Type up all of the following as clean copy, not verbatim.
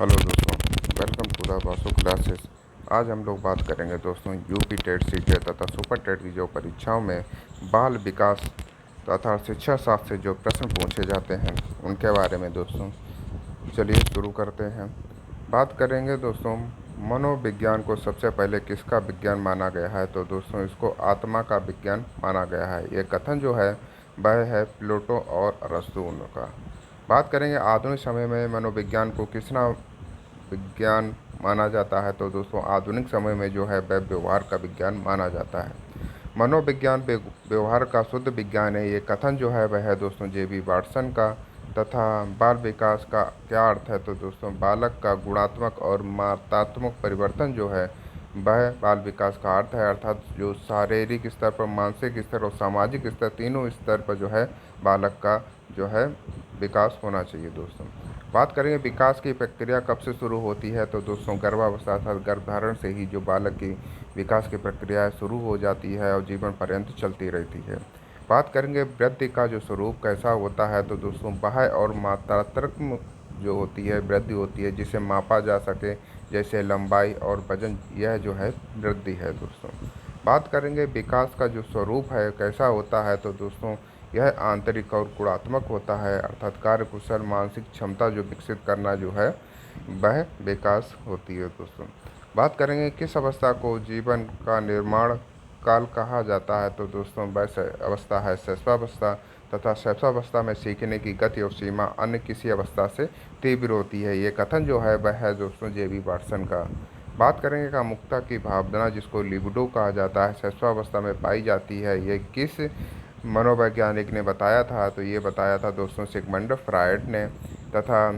Hello दोस्तों, welcome to the Vasu classes. आज हम लोग बात करेंगे दोस्तों यूपी टेट सीटे तथा सुपर टेट की जो परीक्षाओं में बाल विकास तथा शिक्षा शास्त्र से जो प्रश्न पूछे जाते हैं उनके बारे में दोस्तों। चलिए शुरू करते हैं। बात करेंगे दोस्तों, मनोविज्ञान को सबसे पहले किसका विज्ञान माना गया है? तो दोस्तों इसको आत्मा का विज्ञान माना गया है। ये कथन जो है वह है प्लेटो और अरस्तु का। बात करेंगे आधुनिक समय में मनोविज्ञान को किसना विज्ञान माना जाता है? तो दोस्तों आधुनिक समय में जो है वह व्यवहार का विज्ञान माना जाता है। मनोविज्ञान व्यवहार का शुद्ध विज्ञान है। ये कथन जो है वह है दोस्तों जेबी वाटसन का। तथा बाल विकास का क्या अर्थ है? तो दोस्तों बालक का गुणात्मक और मात्रात्मक परिवर्तन जो है वह बाल विकास का अर्थ है, अर्थात जो शारीरिक स्तर पर, मानसिक स्तर और सामाजिक स्तर, तीनों स्तर पर जो है बालक का जो है विकास होना चाहिए दोस्तों। बात करेंगे विकास की प्रक्रिया कब से शुरू होती है? तो दोस्तों गर्भावस्था अर्थात गर्भधारण से ही जो बालक की विकास की प्रक्रिया शुरू हो जाती है और जीवन पर्यंत चलती रहती है। बात करेंगे वृद्धि का जो स्वरूप कैसा होता है? तो दोस्तों बाह्य और मात्रात्मक जो होती है वृद्धि होती है जिसे मापा जा सके, जैसे लंबाई और वजन, यह जो है वृद्धि है दोस्तों। बात करेंगे विकास का जो स्वरूप है कैसा होता है? तो दोस्तों यह आंतरिक और गुणात्मक होता है, अर्थात कार्यकुशल मानसिक क्षमता जो विकसित करना जो है वह विकास होती है दोस्तों। बात करेंगे किस अवस्था को जीवन का निर्माण काल कहा जाता है? तो दोस्तों वह अवस्था है शैशवावस्था, तथा शैशवावस्था में सीखने की गति और सीमा अन्य किसी अवस्था से तीव्र होती है। ये कथन जो है वह है दोस्तों जेबी वाटसन का। बात करेंगे कामुकता की भावना जिसको लिबिडो कहा जाता है शैशवावस्था में पाई जाती है। ये किस मनोवैज्ञानिक ने बताया था? तो ये बताया था दोस्तों सिगमंड फ्रायड ने। तथा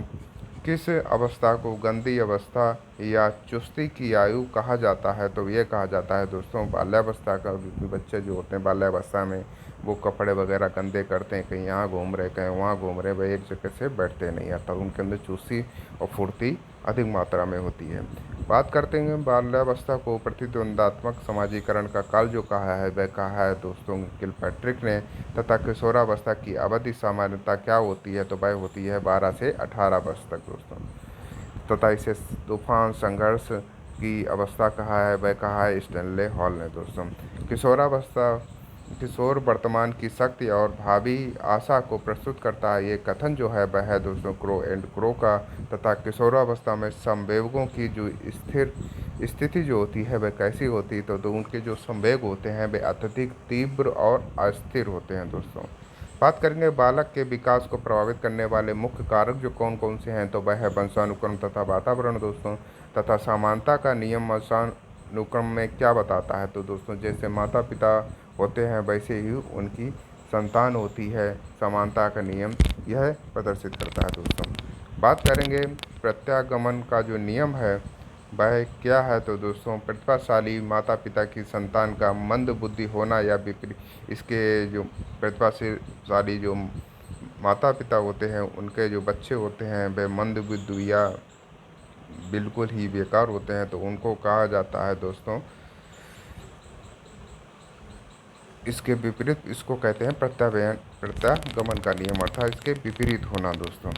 किस अवस्था को गंदी अवस्था या चुस्ती की आयु कहा जाता है? तो ये कहा जाता है दोस्तों बाल्यावस्था का, क्योंकि बच्चे जो होते हैं बाल्यावस्था में वो कपड़े वगैरह गंदे करते हैं, कहीं यहाँ घूम रहे कहीं वहाँ घूम रहे, वह एक जगह से बैठते नहीं, अर्थात उनके अंदर चुस्ती और फुर्ती अधिक मात्रा में होती है। बात करते हैं बाल्यावस्था को प्रतिद्वंदात्मक समाजीकरण का काल जो कहा है वह कहा है दोस्तों किलपैट्रिक ने। तथा किशोरावस्था की अवधि सामान्यता क्या होती है? तो वह होती है 12 से 18 वर्ष तक दोस्तों। तथा इसे तूफान संघर्ष की अवस्था कहा है वह कहा है स्टैनले हॉल ने दोस्तों। किशोरावस्था किशोर वर्तमान की शक्ति और भावी आशा को प्रस्तुत करता है। ये कथन जो है वह है दोस्तों क्रो एंड क्रो का। तथा किशोरावस्था में संवेगों की जो स्थिर स्थिति जो होती है वह कैसी होती है? तो उनके जो संवेग होते हैं वे अत्यधिक तीव्र और अस्थिर होते हैं दोस्तों। बात करेंगे बालक के विकास को प्रभावित करने वाले मुख्य कारक जो कौन कौन से हैं? तो वह है वंशानुक्रम तथा वातावरण दोस्तों। तथा समानता का नियम वंशानुक्रम में क्या बताता है? तो दोस्तों जैसे माता पिता होते हैं वैसे ही उनकी संतान होती है, समानता का नियम यह प्रदर्शित करता है दोस्तों। बात करेंगे प्रत्यागमन का जो नियम है वह क्या है? तो दोस्तों प्रतिभाशाली माता पिता की संतान का मंद बुद्धि होना या विपरीत इसके जो प्रतिभाशाली जो माता पिता होते हैं उनके जो बच्चे होते हैं वे मंद बुद्धि या बिल्कुल ही बेकार होते हैं, तो उनको कहा जाता है दोस्तों, इसके विपरीत इसको कहते हैं प्रत्यागमन का नियम, अर्थात इसके विपरीत होना दोस्तों।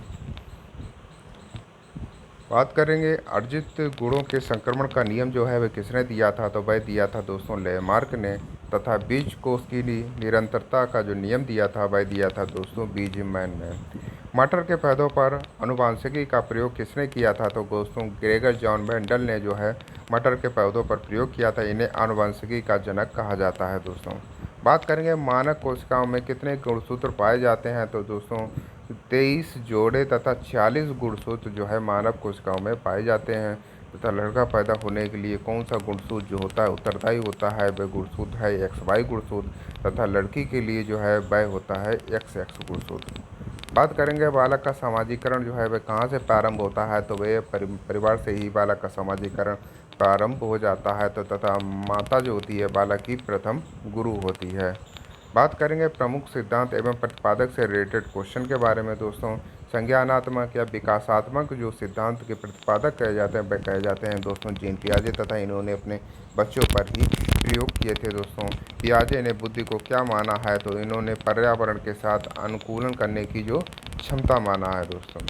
बात करेंगे अर्जित गुणों के संक्रमण का नियम जो है वह किसने दिया था? तो वह दिया था दोस्तों लेमार्क ने। तथा बीज कोष की निरंतरता का जो नियम दिया था वह दिया था दोस्तों बीजमैन ने। मटर के पौधों पर आनुवंशिकी का प्रयोग किसने किया था? तो दोस्तों ग्रेगर जॉन वेंडल ने जो है मटर के पौधों पर प्रयोग किया था। इन्हें आनुवंशिकी का जनक कहा जाता है दोस्तों। बात करेंगे मानव कोशिकाओं में कितने गुणसूत्र पाए जाते हैं? तो दोस्तों 23 जोड़े तथा 46 गुणसूत्र जो है मानव कोशिकाओं में पाए जाते हैं। तथा लड़का पैदा होने के लिए कौन सा गुणसूत्र जो होता है उत्तरदायी होता है वह गुणसूत्र है XY गुणसूत्र। तथा लड़की के लिए जो है वह होता है XX गुणसूत्र। बात करेंगे बालक का सामाजिकरण जो है वह कहाँ से प्रारंभ होता है? तो वह परिवार से ही बालक का सामाजिकरण प्रारंभ हो जाता है। तो तथा माता जो होती है बालक की प्रथम गुरु होती है। बात करेंगे प्रमुख सिद्धांत एवं प्रतिपादक से रिलेटेड क्वेश्चन के बारे में दोस्तों। संज्ञानात्मक या विकासात्मक जो सिद्धांत के प्रतिपादक कहे जाते हैं वह कहे जाते हैं दोस्तों जीन पियाजे, तथा इन्होंने अपने बच्चों पर ही प्रयोग किए थे दोस्तों। पियाजे ने बुद्धि को क्या माना है? तो इन्होंने पर्यावरण के साथ अनुकूलन करने की जो क्षमता माना है दोस्तों।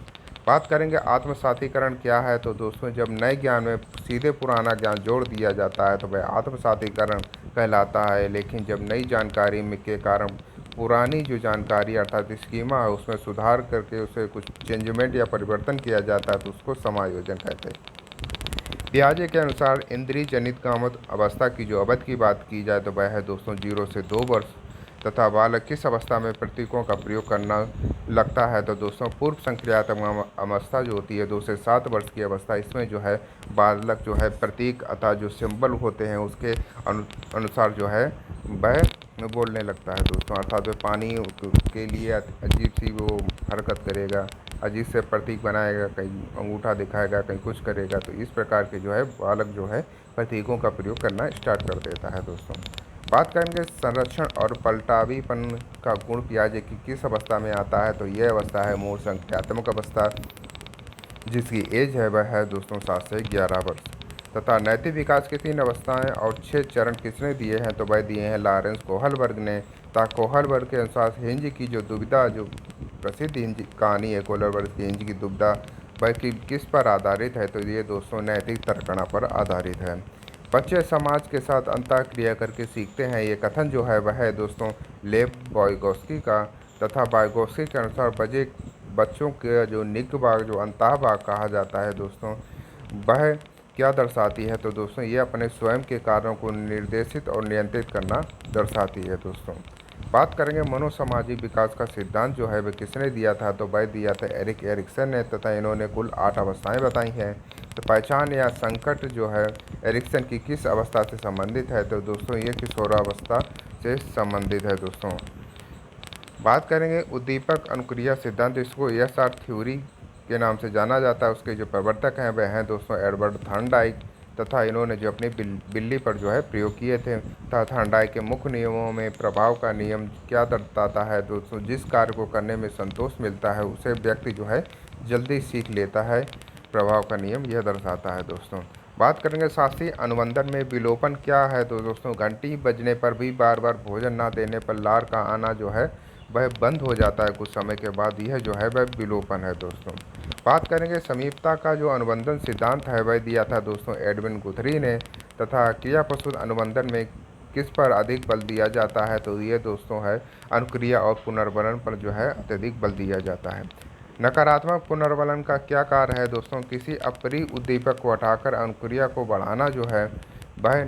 बात करेंगे आत्मसातीकरण क्या है, तो दोस्तों जब नए ज्ञान में सीधे पुराना ज्ञान जोड़ दिया जाता है तो वह आत्मसातीकरण कहलाता है। लेकिन जब नई जानकारी में के कारण पुरानी जो जानकारी अर्थात स्कीमा है उसमें सुधार करके उसे कुछ चेंजमेंट या परिवर्तन किया जाता है तो उसको समायोजन कहते हैं। पियाजे के अनुसार इंद्रिय जनित कामत अवस्था की जो अवधि की बात की जाए तो वह है दोस्तों 0 से 2 वर्ष। तथा बालक किस अवस्था में प्रतीकों का प्रयोग करना लगता है, तो दोस्तों पूर्व संक्रियात्मक अवस्था जो होती है 2 से 7 वर्ष की अवस्था, इसमें जो है बालक जो है प्रतीक अतः जो सिंबल होते हैं उसके अनुसार जो है वह बोलने लगता है दोस्तों। अर्थात वह पानी के लिए अजीब सी वो हरकत करेगा, अजीब से प्रतीक बनाएगा, कहीं अंगूठा दिखाएगा, कहीं कुछ करेगा। तो इस प्रकार के जो है बालक जो है प्रतीकों का प्रयोग करना स्टार्ट कर देता है दोस्तों। बात करेंगे संरक्षण और पलटावीपन का गुण पियाजे की किस अवस्था में आता है, तो यह अवस्था है मूल संख्यात्मक अवस्था, जिसकी एज है वह है दोस्तों 7 से 11 वर्ष। तथा नैतिक विकास की 3 अवस्थाएं और 6 चरण किसने दिए हैं, तो वह दिए हैं लॉरेंस कोहलबर्ग ने। कोहलबर्ग के अनुसार हिंज की जो दुविधा, जो प्रसिद्ध हिंज कहानी है कोहलबर्ग की हिंज की दुविधा, वह किस पर आधारित है, तो ये दोस्तों नैतिक तर्कणा पर आधारित है। बच्चे समाज के साथ अंतःक्रिया करके सीखते हैं, ये कथन जो है वह है दोस्तों लेव वाइगोस्की का। तथा वाइगोस्की के अनुसार बच्चों के जो निक भाग, जो अंतः भाग कहा जाता है दोस्तों, वह क्या दर्शाती है, तो दोस्तों ये अपने स्वयं के कार्यों को निर्देशित और नियंत्रित करना दर्शाती है दोस्तों। बात करेंगे मनोसामाजिक विकास का सिद्धांत जो है वह किसने दिया था, तो वह दिया था एरिक एरिक्सन ने। तथा इन्होंने कुल 8 अवस्थाएं बताई हैं। तो पहचान या संकट जो है एरिक्सन की किस अवस्था से संबंधित है, तो दोस्तों ये किशोरावस्था से संबंधित है दोस्तों। बात करेंगे उद्दीपक अनुक्रिया सिद्धांत, इसको ESR थ्योरी के नाम से जाना जाता है। उसके जो प्रवर्तक हैं वह हैं दोस्तों एडवर्ड थॉर्नडाइक। तथा इन्होंने जो अपनी बिल्ली पर जो है प्रयोग किए थे। तथा थॉर्नडाइक के मुख्य नियमों में प्रभाव का नियम क्या दर्शाता है दोस्तों, जिस कार्य को करने में संतोष मिलता है उसे व्यक्ति जो है जल्दी सीख लेता है। प्रभाव का नियम यह दर्शाता है दोस्तों। बात करेंगे शास्त्रीय अनुबंधन में विलोपन क्या है, तो दोस्तों घंटी बजने पर भी बार बार भोजन ना देने पर लार का आना जो है वह बंद हो जाता है कुछ समय के बाद, यह जो है वह विलोपन है दोस्तों। बात करेंगे समीपता का जो अनुबंधन सिद्धांत है वह दिया था दोस्तों एडविन गुथरी ने। तथा क्रिया प्रस्तुत अनुबंधन में किस पर अधिक बल दिया जाता है, तो ये दोस्तों है अनुक्रिया और पुनर्वलन पर जो है अत्यधिक बल दिया जाता है। नकारात्मक पुनर्वलन का क्या कार्य है दोस्तों, किसी अप्रिय उद्दीपक को हटाकर अनुक्रिया को बढ़ाना जो है वह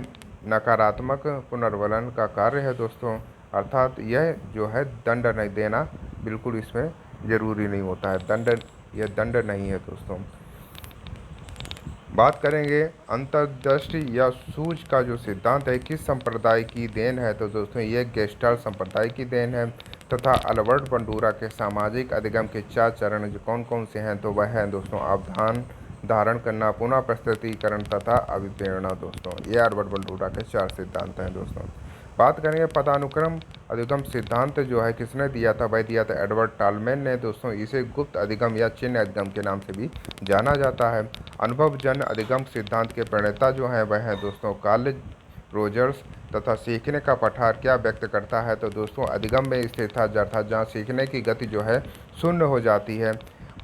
नकारात्मक पुनर्वलन का कार्य है दोस्तों। अर्थात यह जो है दंड नहीं देना बिल्कुल इसमें ज़रूरी नहीं होता है, यह दंड नहीं है दोस्तों। बात करेंगे अंतर्दृष्टि या सूझ का जो सिद्धांत है किस संप्रदाय की देन है, तो दोस्तों ये गेस्टाल्ट संप्रदाय की देन है। तथा अल्बर्ट बंडूरा के सामाजिक अधिगम के 4 चरण जो कौन कौन से हैं, तो वह हैं दोस्तों अवधान धारण करना, पुनः प्रस्तुतिकरण तथा अभिप्रेरणा दोस्तों। ये अल्बर्ट बंडूरा के 4 सिद्धांत हैं दोस्तों। बात करेंगे पदानुक्रम अधिगम सिद्धांत जो है किसने दिया था, वह दिया था एडवर्ड टालमैन ने दोस्तों। इसे गुप्त अधिगम या चिन्ह अधिगम के नाम से भी जाना जाता है। अनुभवजन्य अधिगम सिद्धांत के प्रणेता जो हैं वह हैं दोस्तों कार्ल रोजर्स। तथा सीखने का पठार क्या व्यक्त करता है, तो दोस्तों अधिगम में स्थिरता अर्थात जहाँ सीखने की गति जो है शून्य हो जाती है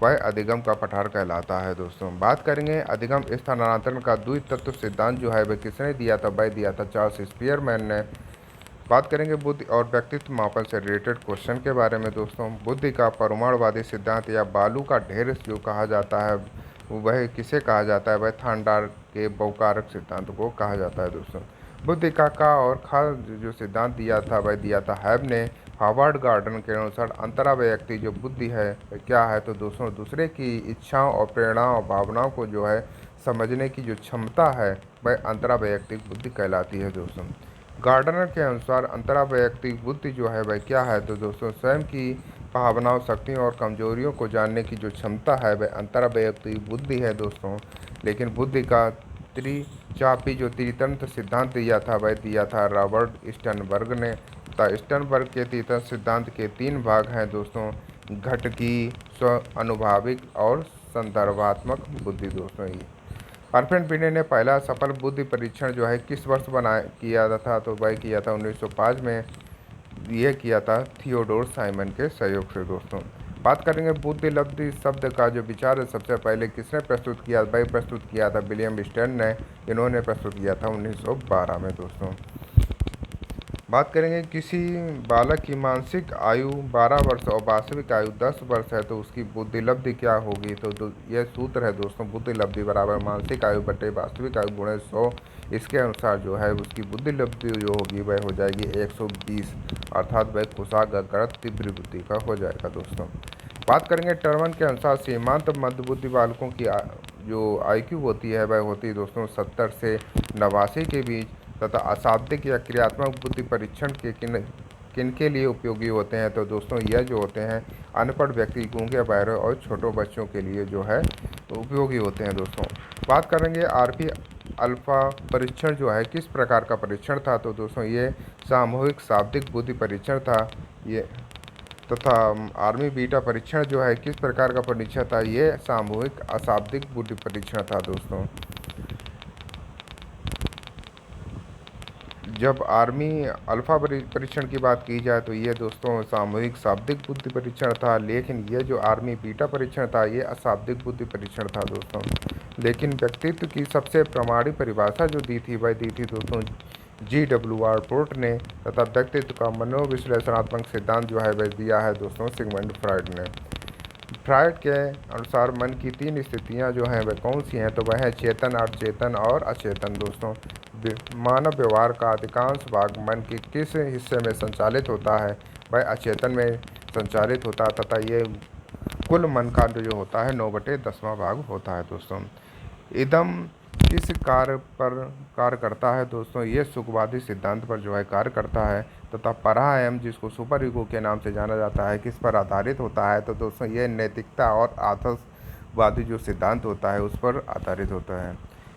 वह अधिगम का पठार कहलाता है दोस्तों। बात करेंगे अधिगम स्थानांतरण का द्वितत्व सिद्धांत जो है वह किसने दिया था, वह दिया था चार्ल्स स्पीयरमैन ने। बात करेंगे बुद्धि और व्यक्तित्व मापन से रिलेटेड क्वेश्चन के बारे में दोस्तों। बुद्धि का परमाणुवादी सिद्धांत या बालू का ढेर जो कहा जाता है वह किसे कहा जाता है, वह थॉर्नडाइक के बहुकारक सिद्धांत को कहा जाता है दोस्तों। बुद्धि का और खास जो सिद्धांत दिया था वह दिया था हैब ने। हार्वर्ड गार्डन के अनुसार अंतरावैयक्तिक जो बुद्धि है क्या है, तो दोस्तों दूसरे की इच्छाओं और प्रेरणाओं और भावनाओं को जो है समझने की जो क्षमता है वह अंतरावैयक्तिक बुद्धि कहलाती है दोस्तों। गार्डनर के अनुसार अंतरावैयक्तिक बुद्धि जो है वह क्या है, तो दोस्तों स्वयं की भावनाओं, शक्तियों और कमजोरियों को जानने की जो क्षमता है वह अंतरावैयक्तिक बुद्धि है दोस्तों। लेकिन बुद्धि का त्रिचापी जो त्रितंत्र सिद्धांत दिया था वह दिया था रॉबर्ट स्टर्नबर्ग ने। स्टर्नबर्ग के त्रितंत्र सिद्धांत के 3 भाग हैं दोस्तों, घटकी, स्व अनुभाविक और संदर्भात्मक बुद्धि दोस्तों। ये अर्फेन पिने ने पहला सफल बुद्धि परीक्षण जो है किस वर्ष किया था, तो वह किया था 1905 में। यह किया था थियोडोर साइमन के सहयोग से दोस्तों। बात करेंगे बुद्धिलब्धि शब्द का जो विचार है सबसे पहले किसने प्रस्तुत किया, वही प्रस्तुत किया था विलियम स्टर्न ने। इन्होंने प्रस्तुत किया था 1912 में दोस्तों। बात करेंगे किसी बालक की मानसिक आयु 12 वर्ष और वास्तविक आयु 10 वर्ष है तो उसकी बुद्धिलब्धि क्या होगी। तो यह सूत्र है दोस्तों, बुद्धिलब्धि बराबर मानसिक आयु बटे वास्तविक आयु गुणे 100। इसके अनुसार जो है उसकी बुद्धिलब्धि जो होगी वह हो जाएगी 120, अर्थात वह कुशाग्र तीव्र बुद्धि का हो जाएगा दोस्तों। बात करेंगे टर्मन के अनुसार सीमांत मध्यबुद्धि बालकों की जो IQ होती है वह होती है दोस्तों 70 से 89 के बीच, तथा अशाब्दिक या क्रियात्मक बुद्धि परीक्षण के किन के लिए उपयोगी होते हैं। तो दोस्तों यह जो होते हैं अनपढ़ व्यक्ति, गूंगे, बहरे और छोटों बच्चों के लिए जो है उपयोगी होते हैं दोस्तों। बात करेंगे RP अल्फा परीक्षण जो है किस प्रकार का परीक्षण था। तो दोस्तों ये सामूहिक शाब्दिक बुद्धि परीक्षण था। ये तथा आर्मी बीटा परीक्षण जो है किस प्रकार का परीक्षण था, ये सामूहिक अशाब्दिक बुद्धि परीक्षण था दोस्तों। जब आर्मी अल्फा परीक्षण की बात की जाए तो ये दोस्तों सामूहिक शाब्दिक बुद्धि परीक्षण था, लेकिन ये जो आर्मी बीटा परीक्षण था ये अशाब्दिक बुद्धि परीक्षण था दोस्तों। लेकिन व्यक्तित्व की सबसे प्रामाणिक परिभाषा जो दी थी वह दी थी दोस्तों GW पोर्ट ने, तथा व्यक्तित्व का मनोविश्लेषणात्मक सिद्धांत जो है वह दिया है दोस्तों सिगमंड फ्रायड ने। फ्रायड के अनुसार मन की 3 स्थितियां जो हैं वह कौन सी हैं। तो वह है चेतन, अचेतन और अचेतन दोस्तों। मानव व्यवहार का अधिकांश भाग मन के किस हिस्से में संचालित होता है, वह अचेतन में संचालित होता है, तथा ये कुल मन का जो होता है 9/10वां भाग होता है दोस्तों। इदम किस कार्य पर कार्य करता है दोस्तों, ये सुखवादी सिद्धांत पर जो है कार्य करता है, तथा परायम जिसको सुपर ईगो के नाम से जाना जाता है किस पर आधारित होता है। तो दोस्तों ये नैतिकता और आदर्शवादी जो सिद्धांत होता है उस पर आधारित होता है।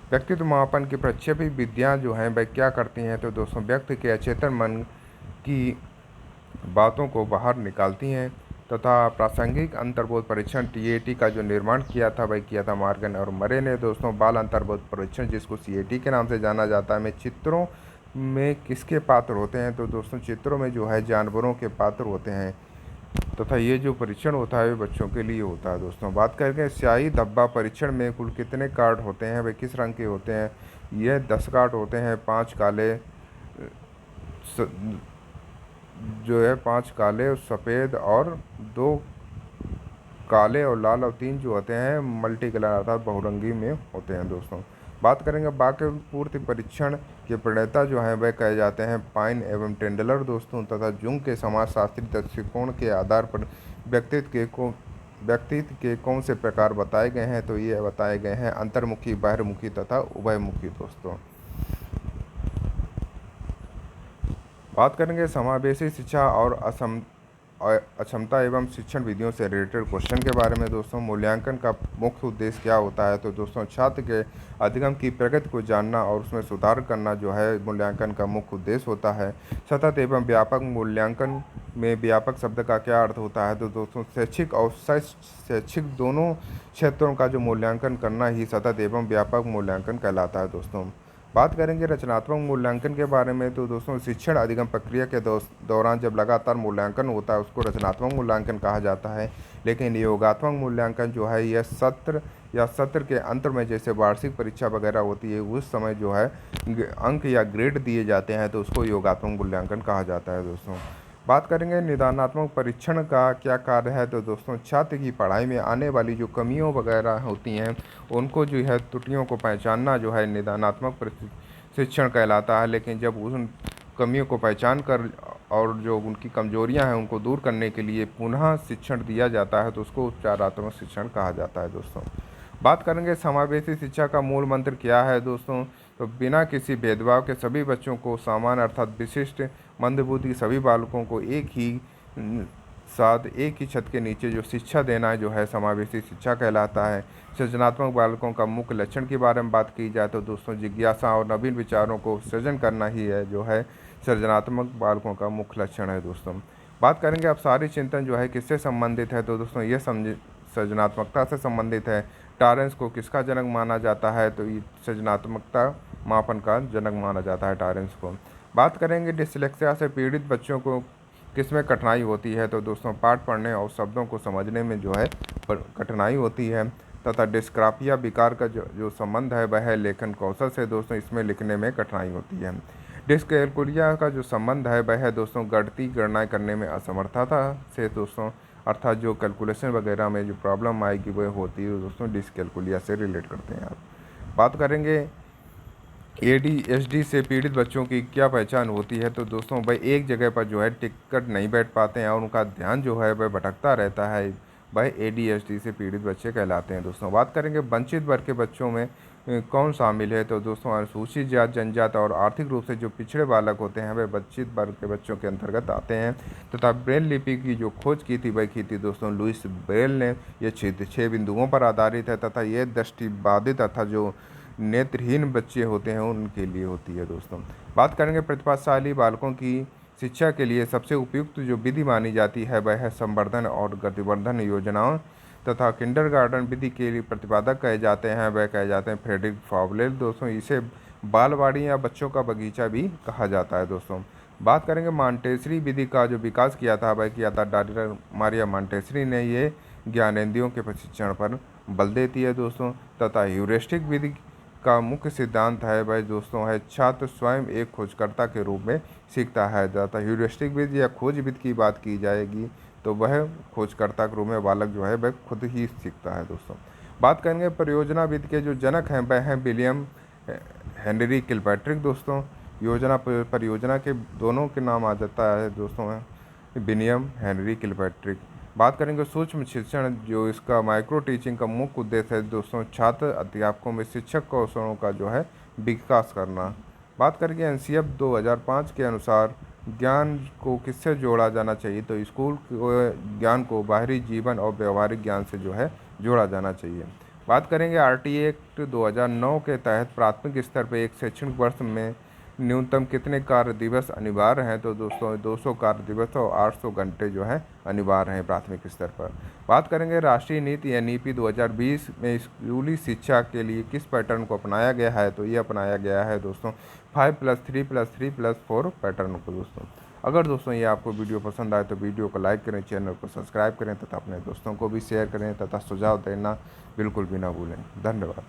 व्यक्तित्व मापन की प्रक्षेपी विधियाँ जो हैं वह क्या करती हैं। तो दोस्तों व्यक्ति के अचेतन मन की बातों को बाहर निकालती हैं, तथा प्रासंगिक अंतर्बोध परीक्षण TAT का जो निर्माण किया था वह किया था मॉर्गन और मरे ने दोस्तों। बाल अंतर्बोध परीक्षण जिसको CAT के नाम से जाना जाता है में चित्रों में किसके पात्र होते हैं। तो दोस्तों चित्रों में जो है जानवरों के पात्र होते हैं, तथा ये जो परीक्षण होता है बच्चों के लिए होता है दोस्तों। बात करके स्याही धब्बा परीक्षण में कुल कितने कार्ड होते हैं, वे किस रंग के होते हैं। ये 10 कार्ड होते हैं, 5 काले जो है 5 काले और सफ़ेद और 2 काले और लाल और 3 जो होते हैं मल्टी कलर अर्थात बहुरंगी में होते हैं दोस्तों। बात करेंगे वाक्य पूर्ति परीक्षण के प्रणेता जो हैं वह कहे जाते हैं पाइन एवं टेंडलर दोस्तों, तथा जुंग के समाजशास्त्री दृष्टिकोण के आधार पर व्यक्तित्व के कौन से प्रकार बताए गए हैं। तो ये बताए गए हैं अंतर्मुखी, बहिर्मुखी तथा उभयमुखी दोस्तों। बात करेंगे समावेशी शिक्षा और अक्षमता एवं शिक्षण विधियों से रिलेटेड क्वेश्चन के बारे में दोस्तों। मूल्यांकन का मुख्य उद्देश्य क्या होता है। तो दोस्तों छात्र के अधिगम की प्रगति को जानना और उसमें सुधार करना जो है मूल्यांकन का मुख्य उद्देश्य होता है। सतत एवं व्यापक मूल्यांकन में व्यापक शब्द का क्या अर्थ होता है। तो दोस्तों शैक्षिक और शैक्षिक दोनों क्षेत्रों का जो मूल्यांकन करना ही सतत एवं व्यापक मूल्यांकन कहलाता है दोस्तों। बात करेंगे रचनात्मक मूल्यांकन के बारे में। तो दोस्तों शिक्षण अधिगम प्रक्रिया के दौरान जब लगातार मूल्यांकन होता है उसको रचनात्मक मूल्यांकन कहा जाता है। लेकिन योगात्मक मूल्यांकन जो है यह सत्र के अंत में जैसे वार्षिक परीक्षा वगैरह होती है उस समय जो है अंक या ग्रेड दिए जाते हैं तो उसको योगात्मक मूल्यांकन कहा जाता है दोस्तों। बात करेंगे निदानात्मक परीक्षण का क्या कार्य है। तो दोस्तों छात्र की पढ़ाई में आने वाली जो कमियों वगैरह होती हैं उनको जो है त्रुटियों को पहचानना जो है निदानात्मक शिक्षण कहलाता है। लेकिन जब उन कमियों को पहचान कर और जो उनकी कमजोरियां हैं उनको दूर करने के लिए पुनः शिक्षण दिया जाता है तो उसको उपचारात्मक शिक्षण कहा जाता है दोस्तों। बात करेंगे समावेशी शिक्षा का मूल मंत्र क्या है दोस्तों। तो बिना किसी भेदभाव के सभी बच्चों को समान अर्थात विशिष्ट मंदबुद्धि सभी बालकों को एक ही साथ एक ही छत के नीचे जो शिक्षा देना है जो है समावेशी शिक्षा कहलाता है। सृजनात्मक बालकों का मुख्य लक्षण के बारे में बात की जाए तो दोस्तों जिज्ञासा और नवीन विचारों को सृजन करना ही है जो है सृजनात्मक बालकों का मुख्य लक्षण है दोस्तों। बात करेंगे अब सारी चिंतन जो है किससे संबंधित है। तो दोस्तों ये सृजनात्मकता से संबंधित है। टॉरेंस को किसका जनक माना जाता है। तो ये सृजनात्मकता मापन का जनक माना जाता है टॉरेंस को। बात करेंगे डिसलेक्सिया से पीड़ित बच्चों को किसमें कठिनाई होती है, तो दोस्तों पाठ पढ़ने और शब्दों को समझने में जो है कठिनाई होती है। तथा डिस्क्राफिया विकार का जो संबंध है वह है लेखन कौशल से दोस्तों, इसमें लिखने में कठिनाई होती है। डिस्कैलकुलिया का जो संबंध है वह है दोस्तों गणितीय गणनाएं करने में असमर्थता से दोस्तों, अर्थात जो कैलकुलेशन वगैरह में जो प्रॉब्लम आएगी वह होती है दोस्तों डिस्कैलकुलिया से रिलेट करते हैं। आप बात करेंगे ADHD से पीड़ित बच्चों की क्या पहचान होती है, तो दोस्तों भाई एक जगह पर जो है टिकट नहीं बैठ पाते हैं और उनका ध्यान जो है वह भटकता रहता है, वह ADHD से पीड़ित बच्चे कहलाते हैं। दोस्तों बात करेंगे वंचित वर्ग के बच्चों में कौन शामिल है, तो दोस्तों अनुसूचित जात, जनजात और आर्थिक रूप से जो पिछड़े बालक होते हैं वह वंचित वर्ग के बच्चों के अंतर्गत आते हैं। तथा ब्रेल लिपि की जो खोज की थी वह की थी दोस्तों लुइस ब्रेल ने। यह 6 बिंदुओं पर आधारित है तथा यह दृष्टिबाधित तथा जो नेत्रहीन बच्चे होते हैं उनके लिए होती है। दोस्तों बात करेंगे प्रतिभाशाली बालकों की शिक्षा के लिए सबसे उपयुक्त जो विधि मानी जाती है वह है संवर्धन और गतिवर्धन योजनाओं तथा किंडरगार्टन विधि के लिए प्रतिपादक कहे जाते हैं, वह कहे जाते हैं फ्रेडरिक फावलेर। दोस्तों इसे बालवाड़ी या बच्चों का बगीचा भी कहा जाता है। दोस्तों बात करेंगे मॉन्टेसरी विधि का जो विकास किया था वह किया था डॉक्टर मारिया मॉन्टेसरी ने। ये ज्ञानेंद्रियों के प्रशिक्षण पर बल देती है दोस्तों। तथा ह्यूरिस्टिक विधि का मुख्य सिद्धांत है वह दोस्तों है छात्र स्वयं एक खोजकर्ता के रूप में सीखता है। ज़्यादा ह्यूरिस्टिक विधि या खोज विधि की बात की जाएगी तो वह खोजकर्ता के रूप में बालक जो है वह खुद ही सीखता है। दोस्तों बात करेंगे परियोजना विधि के जो जनक हैं वह हैं विलियम हेनरी किलपैट्रिक। दोस्तों योजना परियोजना के दोनों के नाम आ जाता है दोस्तों है विलियम हेनरी किलपैट्रिक। बात करेंगे सूक्ष्म शिक्षण, जो इसका माइक्रो टीचिंग का मुख्य उद्देश्य है दोस्तों छात्र अध्यापकों में शिक्षक कौशलों का जो है विकास करना। बात करेंगे NCF 2005 के अनुसार ज्ञान को किससे जोड़ा जाना चाहिए, तो स्कूल ज्ञान को बाहरी जीवन और व्यवहारिक ज्ञान से जो है जोड़ा जाना चाहिए। बात करेंगे RTA एक्ट 2009 के तहत प्राथमिक स्तर पर एक शैक्षणिक वर्ष में न्यूनतम कितने कार्य दिवस अनिवार्य हैं, तो दोस्तों 200 कार्य दिवस और 800 घंटे जो है अनिवार्य हैं प्राथमिक स्तर पर। बात करेंगे राष्ट्रीय नीति या नीति 2020 में स्कूली शिक्षा के लिए किस पैटर्न को अपनाया गया है, तो ये अपनाया गया है दोस्तों 5+3+3+4 पैटर्न को। दोस्तों अगर दोस्तों ये आपको वीडियो पसंद आए तो वीडियो को लाइक करें, चैनल को सब्सक्राइब करें तथा अपने दोस्तों को भी शेयर करें तथा सुझाव देना बिल्कुल भी ना भूलें। धन्यवाद।